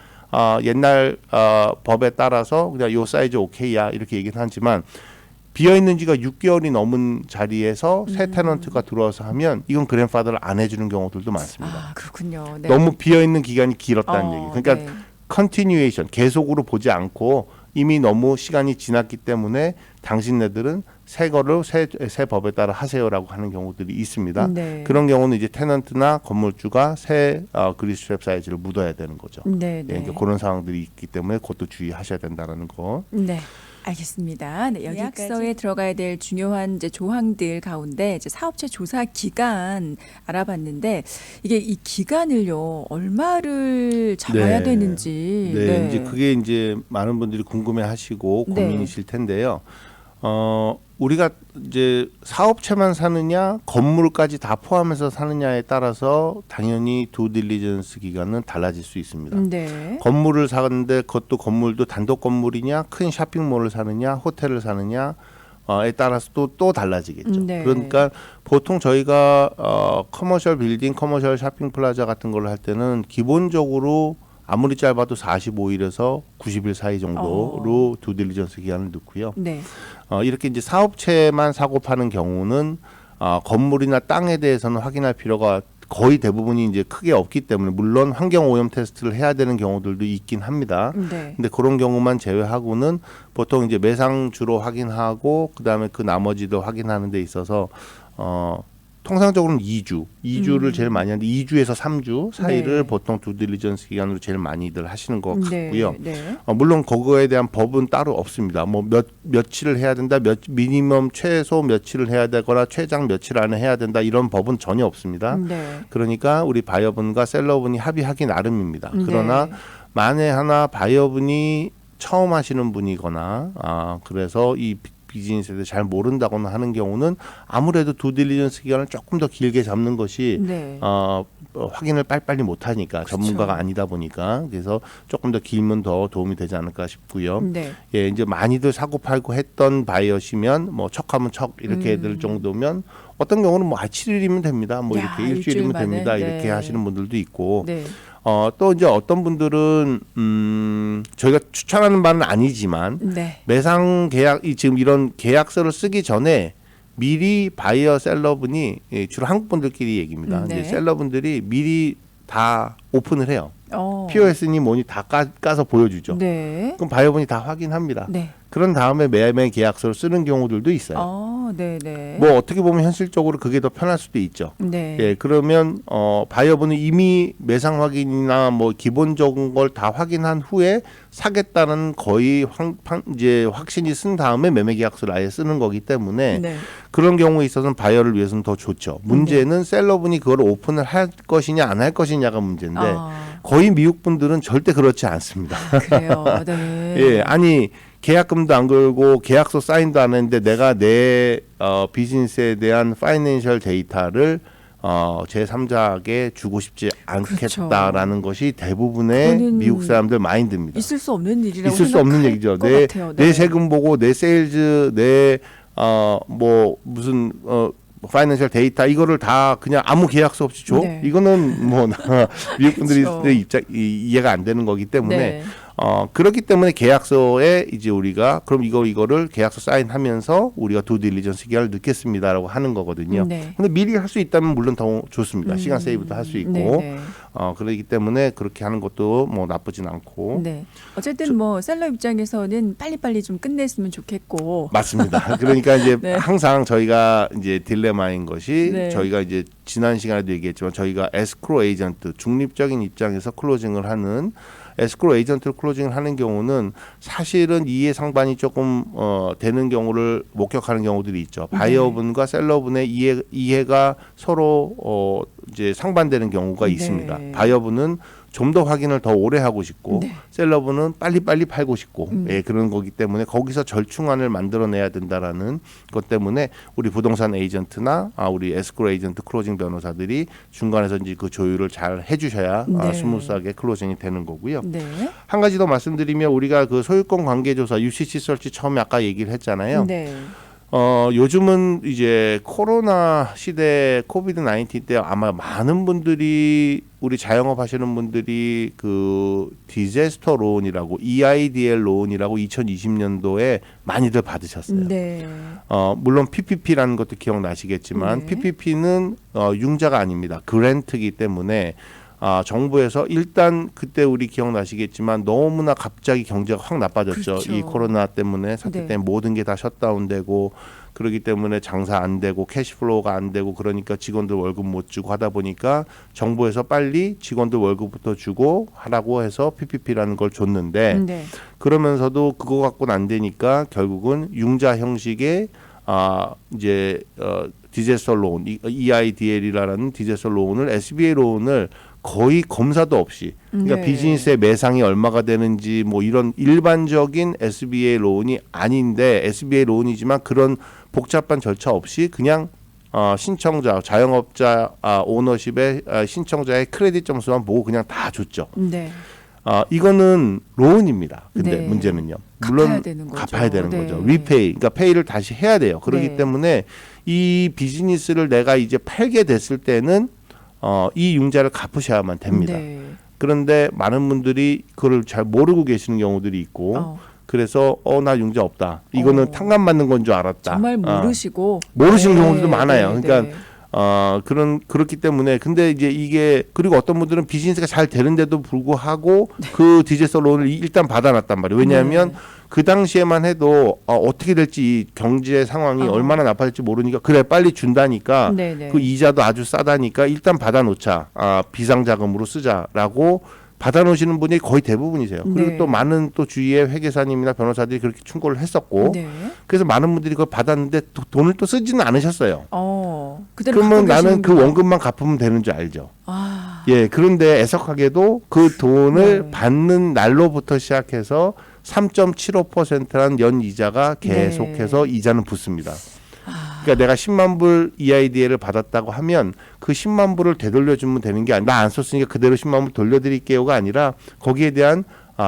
S2: 옛날 법에 따라서 그냥 요 사이즈 오케이야 이렇게 얘기는 하지만 비어 있는 지가 6개월이 넘은 자리에서 새 테넌트가 들어와서 하면 이건 그랜파더를 안 해주는 경우들도 많습니다.
S1: 그렇군요. 네.
S2: 너무 비어 있는 기간이 길었다는 얘기. 그러니까
S1: 네.
S2: 컨티뉴에이션 계속으로 보지 않고 이미 너무 시간이 지났기 때문에 당신네들은 새 거를 새 법에 따라 하세요라고 하는 경우들이 있습니다.
S1: 네.
S2: 그런 경우는 이제 테넌트나 건물주가 새 그리스 트랩 사이즈를 묻어야 되는 거죠.
S1: 네.
S2: 예, 그러니까 그런 상황들이 있기 때문에 그것도 주의하셔야 된다는 거.
S1: 네. 알겠습니다. 네, 계약서에 들어가야 될 중요한 이제 조항들 가운데 이제 사업체 조사 기간 알아봤는데 이게 이 기간을요 얼마를 잡아야
S2: 네.
S1: 되는지.
S2: 네, 이제 그게 이제 많은 분들이 궁금해하시고
S1: 네.
S2: 고민이실 텐데요. 우리가 이제 사업체만 사느냐 건물까지 다 포함해서 사느냐에 따라서 당연히 두 딜리전스 기간은 달라질 수 있습니다.
S1: 네.
S2: 건물을 사는데 그것도 건물도 단독 건물이냐 큰 쇼핑몰을 사느냐 호텔을 사느냐에 따라서 또 달라지겠죠.
S1: 네.
S2: 그러니까 보통 저희가 커머셜 빌딩, 커머셜 쇼핑 플라자 같은 걸 할 때는 기본적으로 아무리 짧아도 45일에서 90일 사이 정도로 두 딜리전스 기간을 넣고요.
S1: 네.
S2: 이렇게 이제 사업체만 사고 파는 경우는 건물이나 땅에 대해서는 확인할 필요가 거의 대부분이 이제 크게 없기 때문에 물론 환경 오염 테스트를 해야 되는 경우들도 있긴 합니다.
S1: 네.
S2: 근데 그런 경우만 제외하고는 보통 이제 매상 주로 확인하고 그다음에 그 나머지도 확인하는 데 있어서 통상적으로는 2주를 제일 많이 하는데 2주에서 3주 사이를
S1: 네.
S2: 보통 두딜리전스 기간으로 제일 많이들 하시는 것 같고요.
S1: 네.
S2: 물론 그거에 대한 법은 따로 없습니다. 뭐 며칠을 해야 된다, 미니멈 최소 며칠을 해야 되거나 최장 며칠 안에 해야 된다 이런 법은 전혀 없습니다.
S1: 네.
S2: 그러니까 우리 바이어분과 셀러분이 합의하기 나름입니다.
S1: 네.
S2: 그러나 만에 하나 바이어분이 처음 하시는 분이거나 그래서 이 비즈니스에 대해 잘 모른다거나 하는 경우는 아무래도 두딜리전스 기간을 조금 더 길게 잡는 것이
S1: 네.
S2: 확인을 빨리빨리 못하니까
S1: 그쵸.
S2: 전문가가 아니다 보니까 그래서 조금 더 길면 더 도움이 되지 않을까 싶고요.
S1: 네.
S2: 예, 이제 많이들 사고 팔고 했던 바이어시면 뭐 척하면 척 이렇게 될 정도면 어떤 경우는 뭐 7일이면 됩니다. 뭐
S1: 야,
S2: 이렇게 일주일이면
S1: 일주일
S2: 됩니다.
S1: 만에.
S2: 이렇게
S1: 네.
S2: 하시는 분들도 있고
S1: 네.
S2: 또 이제 어떤 분들은 저희가 추천하는 바는 아니지만
S1: 네.
S2: 매상 계약 지금 이런 계약서를 쓰기 전에 미리 바이어 셀러분이 주로 한국 분들끼리 얘기입니다.
S1: 네.
S2: 이제 셀러분들이 미리 다 오픈을 해요.
S1: POS니
S2: POS니 뭐니 다 까서 보여주죠.
S1: 네.
S2: 그럼 바이어분이 다 확인합니다.
S1: 네.
S2: 그런 다음에 매매 계약서를 쓰는 경우들도 있어요.
S1: 네네.
S2: 뭐 어떻게 보면 현실적으로 그게 더 편할 수도 있죠.
S1: 네.
S2: 예, 그러면 바이어분은 이미 매상 확인이나 뭐 기본적인 걸 다 확인한 후에 사겠다는 거의 이제 확신이 쓴 다음에 매매 계약서를 아예 쓰는 거기 때문에
S1: 네.
S2: 그런 경우에 있어서는 바이어를 위해서는 더 좋죠. 문제는 셀러분이 그걸 오픈을 할 것이냐 안 할 것이냐가 문제인데 거의 미국 분들은 절대 그렇지 않습니다.
S1: 그래요. 네.
S2: 예, 아니 계약금도 안 걸고 계약서 사인도 안 했는데 내가 내 비즈니스에 대한 파이낸셜 데이터를 제3자에게 주고 싶지 않겠다라는 것이 대부분의
S1: 그거는
S2: 미국 사람들 마인드입니다.
S1: 있을 수 없는 일이라고
S2: 있을 수 없는
S1: 생각할
S2: 얘기죠.
S1: 것
S2: 내
S1: 같아요. 네.
S2: 세금 보고 내 세일즈 내 뭐 무슨 파이낸셜 데이터 이거를 다 그냥 아무 계약서 없이 줘?
S1: 네.
S2: 이거는 뭐 미국 분들이
S1: 그렇죠.
S2: 이해가 안 되는 거기 때문에
S1: 네.
S2: 그렇기 때문에 계약서에 이제 우리가 그럼 이거를 계약서 사인하면서 우리가 두딜리전스 기간을 넣겠습니다라고 하는 거거든요.
S1: 네.
S2: 근데 미리 할 수 있다면 물론 더 좋습니다. 시간 세이브도 할 수 있고
S1: 네.
S2: 그렇기 때문에 그렇게 하는 것도 뭐 나쁘진 않고
S1: 네. 어쨌든 뭐 셀러 입장에서는 빨리빨리 좀 끝냈으면 좋겠고.
S2: 맞습니다. 그러니까 이제
S1: 네.
S2: 항상 저희가 이제 딜레마인 것이
S1: 네.
S2: 저희가 이제 지난 시간에도 얘기했지만 저희가 에스크로 에이전트 중립적인 입장에서 클로징을 하는 에스크로 에이전트를 클로징을 하는 경우는 사실은 이해 상반이 조금 되는 경우를 목격하는 경우들이 있죠. 바이어분과 셀러분의 이해가 서로 이제 상반되는 경우가 있습니다.
S1: 네.
S2: 바이어분은 좀 더 확인을 더 오래 하고 싶고
S1: 네.
S2: 셀러분은 빨리빨리 팔고 싶고 예, 그런 거기 때문에 거기서 절충안을 만들어내야 된다라는 것 때문에 우리 부동산 에이전트나 우리 에스크로 에이전트 클로징 변호사들이 중간에서 이제 그 조율을 잘 해주셔야
S1: 네.
S2: 스무스하게 클로징이 되는 거고요.
S1: 네.
S2: 한 가지 더 말씀드리면 우리가 그 소유권 관계조사 UCC 설치 처음에 아까 얘기를 했잖아요.
S1: 네.
S2: 요즘은 이제 코로나 시대 코비드 19 때 아마 많은 분들이 우리 자영업 하시는 분들이 그 디제스터 론이라고 EIDL 론이라고 2020년도에 많이들 받으셨어요.
S1: 네.
S2: 물론 PPP라는 것도 기억나시겠지만
S1: 네.
S2: PPP는 융자가 아닙니다. 그랜트이기 때문에 정부에서 일단 그때 우리 기억나시겠지만 너무나 갑자기 경제가 확 나빠졌죠.
S1: 그렇죠.
S2: 이 코로나 때문에 사태
S1: 네.
S2: 때문에 모든 게 다 셧다운되고 그러기 때문에 장사 안 되고 캐시플로우가 안 되고 그러니까 직원들 월급 못 주고 하다 보니까 정부에서 빨리 직원들 월급부터 주고 하라고 해서 PPP라는 걸 줬는데
S1: 네.
S2: 그러면서도 그거 갖고는 안 되니까 결국은 융자 형식의 이제 디제스터 론 EIDL이라는 디제스터 론을 SBA 론을 거의 검사도 없이 그러니까
S1: 네.
S2: 비즈니스의 매상이 얼마가 되는지 뭐 이런 일반적인 SBA 론이 아닌데 SBA 론이지만 그런 복잡한 절차 없이 그냥 신청자 자영업자 오너십의 신청자의 크레딧 점수만 보고 그냥 다 줬죠.
S1: 네.
S2: 이거는 론입니다. 근데
S1: 네.
S2: 문제는요.
S1: 갚아야
S2: 물론
S1: 되는 거죠.
S2: 갚아야 되는
S1: 네.
S2: 거죠. 리페이, 그러니까 페이를 다시 해야 돼요. 그렇기
S1: 네.
S2: 때문에 이 비즈니스를 내가 이제 팔게 됐을 때는 이 융자를 갚으셔야만 됩니다.
S1: 네.
S2: 그런데 많은 분들이 그걸 잘 모르고 계시는 경우들이 있고 그래서 나 융자 없다. 이거는 탕감 받는 건 줄 알았다.
S1: 정말 모르시고
S2: 모르시는
S1: 네.
S2: 경우들도 많아요.
S1: 네.
S2: 그러니까
S1: 네.
S2: 그렇기 때문에 근데 이제 이게 그리고 어떤 분들은 비즈니스가 잘 되는데도 불구하고 그 디제스터 론을 일단 받아놨단 말이에요. 왜냐하면
S1: 네.
S2: 그 당시에만 해도 어떻게 될지 이 경제 상황이 얼마나 나빠질지 모르니까 그래 빨리 준다니까
S1: 네네.
S2: 그 이자도 아주 싸다니까 일단 받아놓자. 비상자금으로 쓰자라고 받아놓으시는 분이 거의 대부분이세요. 그리고
S1: 네.
S2: 또 많은 또 주위의 회계사님이나 변호사들이 그렇게 충고를 했었고
S1: 네.
S2: 그래서 많은 분들이 그걸 받았는데 돈을 또 쓰지는 않으셨어요.
S1: 그대로
S2: 그러면
S1: 갖고
S2: 나는 그
S1: 계시는구나.
S2: 원금만 갚으면 되는 줄 알죠.
S1: 아,
S2: 예, 그런데 애석하게도 그 돈을
S1: 네.
S2: 받는 날로부터 시작해서 3.75%란 연 이자가 계속해서 이자는 붙습니다. 그러니까 내가 10만 불 EIDL을 받았다고 하면 그 10만 불을 되돌려주면 되는 게 아니라 나 안 썼으니까 그대로 10만 불 돌려드릴게요가 아니라 거기에 대한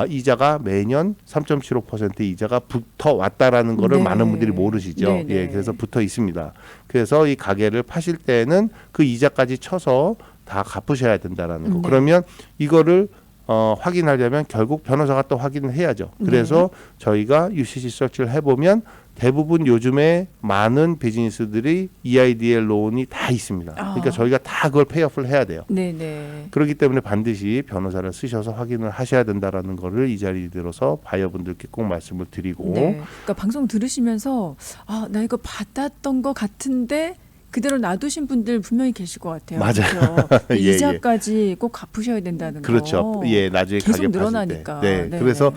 S2: 이자가 매년 3.75% 이자가 붙어 왔다라는 거를
S1: 네.
S2: 많은 분들이 모르시죠.
S1: 네, 네.
S2: 예, 그래서 붙어 있습니다. 그래서 이 가게를 파실 때는 그 이자까지 쳐서 다 갚으셔야 된다라는 거.
S1: 네.
S2: 그러면 이거를 확인하려면 결국 변호사가 또 확인을 해야죠. 그래서 저희가 UCC 서치를 해보면 대부분 요즘에 많은 비즈니스들이 EIDL 론이 다 있습니다. 그러니까 저희가 다 그걸 페이오프를 해야 돼요.
S1: 네네.
S2: 그렇기 때문에 반드시 변호사를 쓰셔서 확인을 하셔야 된다라는 거를 이 자리에 들어서 바이어분들께 꼭 말씀을 드리고
S1: 네. 그러니까 방송 들으시면서 나 이거 받았던 것 같은데 그대로 놔두신 분들 분명히 계실 것 같아요.
S2: 맞아요.
S1: 그렇죠?
S2: 예,
S1: 이자까지 꼭 갚으셔야 된다는
S2: 그렇죠.
S1: 거.
S2: 예, 나중에
S1: 계속
S2: 가게
S1: 늘어나니까.
S2: 파실 때. 네.
S1: 네.
S2: 그래서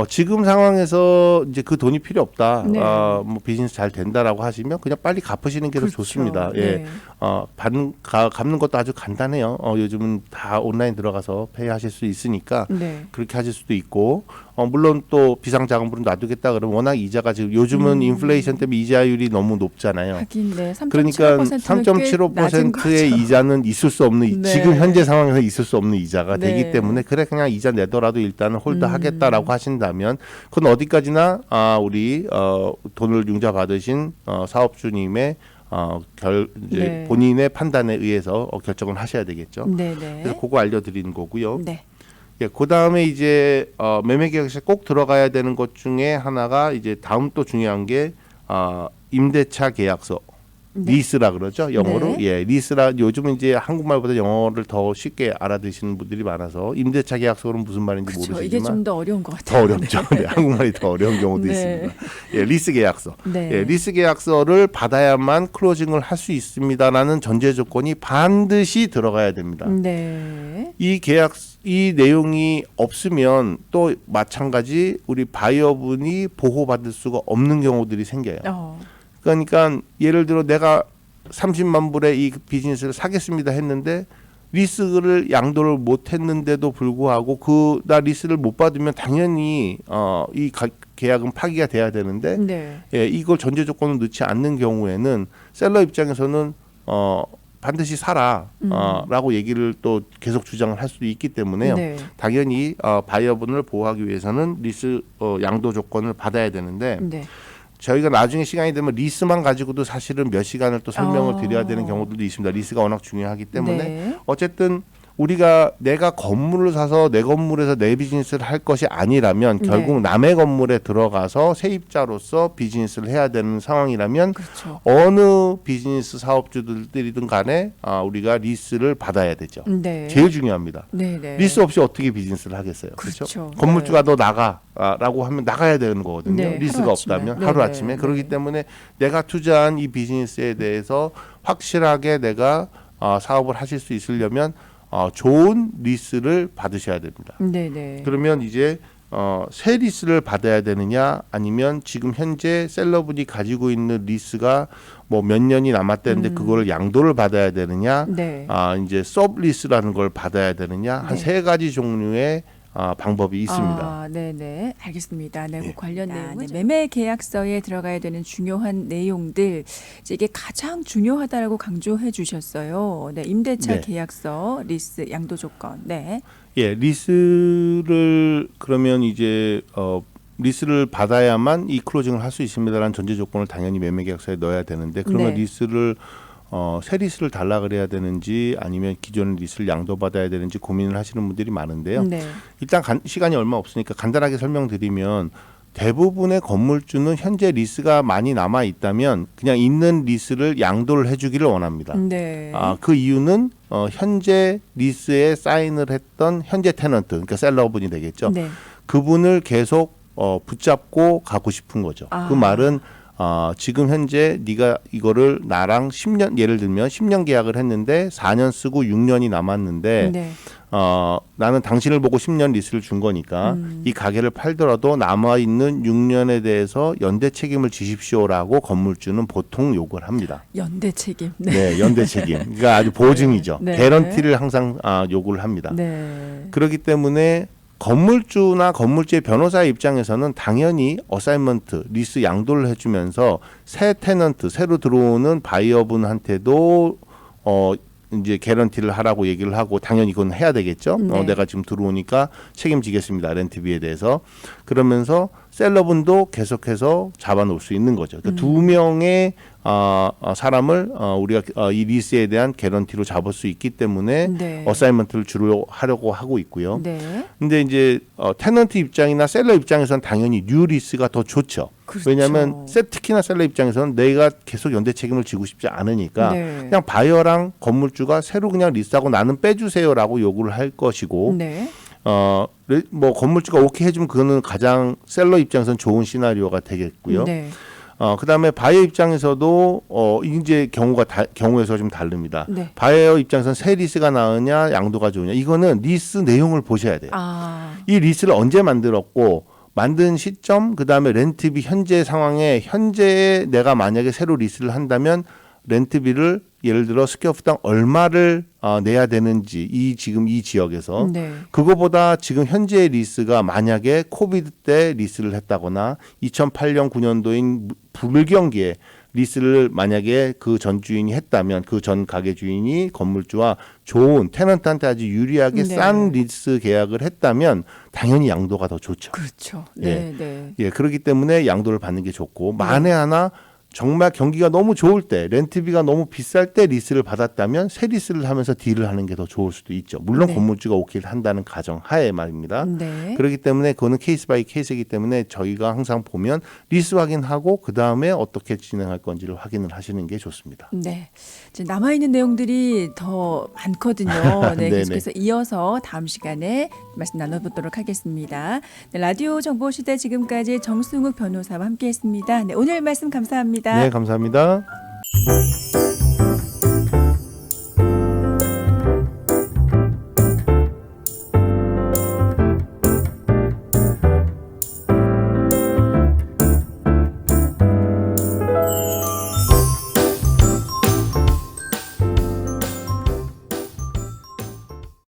S2: 지금 상황에서 이제 그 돈이 필요 없다.
S1: 네.
S2: 뭐 비즈니스 잘 된다라고 하시면 그냥 빨리 갚으시는 게 더
S1: 그렇죠.
S2: 좋습니다. 예.
S1: 네.
S2: 갚는 것도 아주 간단해요. 요즘은 다 온라인 들어가서 페이하실 수 있으니까
S1: 네.
S2: 그렇게 하실 수도 있고 물론 또 비상자금으로 놔두겠다 그러면 워낙 이자가 지금 요즘은 인플레이션 때문에 이자율이 너무 높잖아요.
S1: 하긴 네. 3.75%는
S2: 그러니까
S1: 꽤 낮은
S2: 3.75%의
S1: 거죠.
S2: 이자는 있을 수 없는
S1: 네.
S2: 지금 현재 상황에서 있을 수 없는 이자가
S1: 네.
S2: 되기 때문에 그래 그냥 이자 내더라도 일단은 홀드하겠다라고 하신다면 그건 어디까지나 우리 돈을 융자 받으신 사업주님의 이제
S1: 네.
S2: 본인의 판단에 의해서 결정을 하셔야 되겠죠.
S1: 네네.
S2: 그래서 그거 알려드리는 거고요.
S1: 네.
S2: 예, 그 다음에 이제 매매 계약서에 꼭 들어가야 되는 것 중에 하나가 이제 다음 또 중요한 게 임대차 계약서.
S1: 네.
S2: 리스라 그러죠 영어로.
S1: 네.
S2: 예, 리스라 요즘은 이제 한국말보다 영어를 더 쉽게 알아듣시는 분들이 많아서 임대차 계약서는 무슨 말인지
S1: 그렇죠.
S2: 모르시지만
S1: 이게 좀 더 어려운 것
S2: 더
S1: 같아요.
S2: 어렵죠. 네, 한국말이 더 어려운 경우도
S1: 네.
S2: 있습니다. 예, 리스 계약서.
S1: 네.
S2: 예, 리스 계약서를 받아야만 클로징을 할 수 있습니다라는 전제 조건이 반드시 들어가야 됩니다.
S1: 네.
S2: 이 내용이 없으면 또 마찬가지 우리 바이어분이 보호받을 수가 없는 경우들이 생겨요. 그러니까 예를 들어 내가 30만 불의 이 비즈니스를 사겠습니다 했는데 리스를 양도를 못 했는데도 불구하고 나 리스를 못 받으면 당연히 계약은 파기가 돼야 되는데
S1: 네.
S2: 예, 이걸 전제 조건을 넣지 않는 경우에는 셀러 입장에서는 반드시 사라 라고 얘기를 또 계속 주장을 할 수도 있기 때문에요.
S1: 네.
S2: 당연히 바이어분을 보호하기 위해서는 리스 양도 조건을 받아야 되는데
S1: 네.
S2: 저희가 나중에 시간이 되면 리스만 가지고도 사실은 몇 시간을 또 설명을 드려야 되는 경우들도 있습니다. 리스가 워낙 중요하기 때문에
S1: 네.
S2: 어쨌든 내가 건물을 사서 내 건물에서 내 비즈니스를 할 것이 아니라면 결국 남의 건물에 들어가서 세입자로서 비즈니스를 해야 되는 상황이라면
S1: 그렇죠.
S2: 어느 비즈니스 사업주들이든 간에 우리가 리스를 받아야 되죠.
S1: 네.
S2: 제일 중요합니다.
S1: 네. 네.
S2: 리스 없이 어떻게 비즈니스를 하겠어요.
S1: 그렇죠.
S2: 그렇죠? 건물주가 너 나가라고 하면 나가야 되는 거거든요.
S1: 네,
S2: 리스가 없다면 하루아침에. 그렇기 때문에 내가 투자한 이 비즈니스에 대해서 확실하게 내가 사업을 하실 수 있으려면 좋은 리스를 받으셔야 됩니다.
S1: 네네.
S2: 그러면 이제 새 리스를 받아야 되느냐 아니면 지금 현재 셀러분이 가지고 있는 리스가 뭐 몇 년이 남았다는데 그거를 양도를 받아야 되느냐
S1: 네.
S2: 이제 서브 리스라는 걸 받아야 되느냐 한 세 가지 종류의 방법이 있습니다.
S1: 네네. 알겠습니다. 네, 그
S2: 예.
S1: 관련 내용은 매매 계약서에 들어가야 되는 중요한 내용들 이게 가장 중요하다라고 강조해 주셨어요. 네, 임대차
S2: 네.
S1: 계약서, 리스, 양도 조건. 네.
S2: 예, 리스를 그러면 이제 리스를 받아야만 이 클로징을 할 수 있습니다라는 전제 조건을 당연히 매매 계약서에 넣어야 되는데 그러면
S1: 네.
S2: 리스를 새 리스를 달라 그래야 되는지 아니면 기존 리스를 양도받아야 되는지 고민을 하시는 분들이 많은데요.
S1: 네.
S2: 일단 시간이 얼마 없으니까 간단하게 설명드리면 대부분의 건물주는 현재 리스가 많이 남아 있다면 그냥 있는 리스를 양도를 해주기를 원합니다.
S1: 네.
S2: 그 이유는 현재 리스에 사인을 했던 현재 테넌트, 그러니까 셀러분이 되겠죠.
S1: 네.
S2: 그분을 계속 붙잡고 가고 싶은 거죠. 그 말은 지금 현재 네가 이거를 나랑 10년 예를 들면 10년 계약을 했는데 4년 쓰고 6년이 남았는데
S1: 네.
S2: 나는 당신을 보고 10년 리스를 준 거니까 이 가게를 팔더라도 남아 있는 6년에 대해서 연대 책임을 지십시오라고 건물주는 보통 요구를 합니다.
S1: 연대 책임.
S2: 네, 연대 책임. 그러니까 아주 보증이죠.
S1: 네.
S2: 개런티를 항상 요구를 합니다.
S1: 네.
S2: 그렇기 때문에 건물주나 건물주의 변호사의 입장에서는 당연히 어사인먼트, 리스 양도를 해주면서 새 테넌트, 새로 들어오는 바이어분한테도 이제 개런티를 하라고 얘기를 하고 당연히 그건 해야 되겠죠.
S1: 네.
S2: 내가 지금 들어오니까 책임지겠습니다. 렌트비에 대해서. 그러면서 셀러분도 계속해서 잡아놓을 수 있는 거죠. 그러니까 두 명의 사람을 우리가 이 리스에 대한 개런티로 잡을 수 있기 때문에
S1: 네.
S2: 어사인먼트를 주로 하려고 하고 있고요.
S1: 네.
S2: 근데 이제 테넌트 입장이나 셀러 입장에서는 당연히 뉴 리스가 더 좋죠.
S1: 그렇죠.
S2: 왜냐하면 특히나 셀러 입장에서는 내가 계속 연대 책임을 지고 싶지 않으니까
S1: 네.
S2: 그냥 바이어랑 건물주가 새로 그냥 리스하고 나는 빼주세요라고 요구를 할 것이고
S1: 네.
S2: 뭐 건물주가 오케이 해주면 그거는 가장 셀러 입장에서는 좋은 시나리오가 되겠고요.
S1: 네.
S2: 그다음에 바이어 입장에서도 이제 경우에서 좀 다릅니다.
S1: 네.
S2: 바이어 입장에서는 새 리스가 나으냐 양도가 좋으냐 이거는 리스 내용을 보셔야 돼요. 이 리스를 언제 만들었고 만든 시점 그다음에 렌트비 현재 상황에 현재 내가 만약에 새로 리스를 한다면 렌트비를 예를 들어 스퀘어풋당 얼마를 내야 되는지 지금 이 지역에서
S1: 네.
S2: 그거보다 지금 현재의 리스가 만약에 코비드 때 리스를 했다거나 2008년 9년도인 불경기에 리스를 만약에 그 전 주인이 했다면 그 전 가게 주인이 건물주와 좋은 테넌트한테 아주 유리하게
S1: 네.
S2: 싼 리스 계약을 했다면 당연히 양도가 더 좋죠.
S1: 그렇죠.
S2: 예.
S1: 네. 네.
S2: 예, 그렇기 때문에 양도를 받는 게 좋고 만에 하나 정말 경기가 너무 좋을 때 렌트비가 너무 비쌀 때 리스를 받았다면 새 리스를 하면서 딜을 하는 게 더 좋을 수도 있죠. 물론
S1: 네.
S2: 건물주가 오케이를 한다는 가정 하에 말입니다.
S1: 네.
S2: 그렇기 때문에 그거는 케이스 바이 케이스이기 때문에 저희가 항상 보면 리스 확인하고 그 다음에 어떻게 진행할 건지를 확인을 하시는 게 좋습니다.
S1: 네. 이제 남아있는 내용들이 더 많거든요. 네,
S2: 네네.
S1: 계속해서 이어서 다음 시간에 말씀 나눠보도록 하겠습니다. 네, 라디오 정보시대 지금까지 정승욱 변호사와 함께했습니다. 네, 오늘 말씀 감사합니다.
S2: 네, 감사합니다.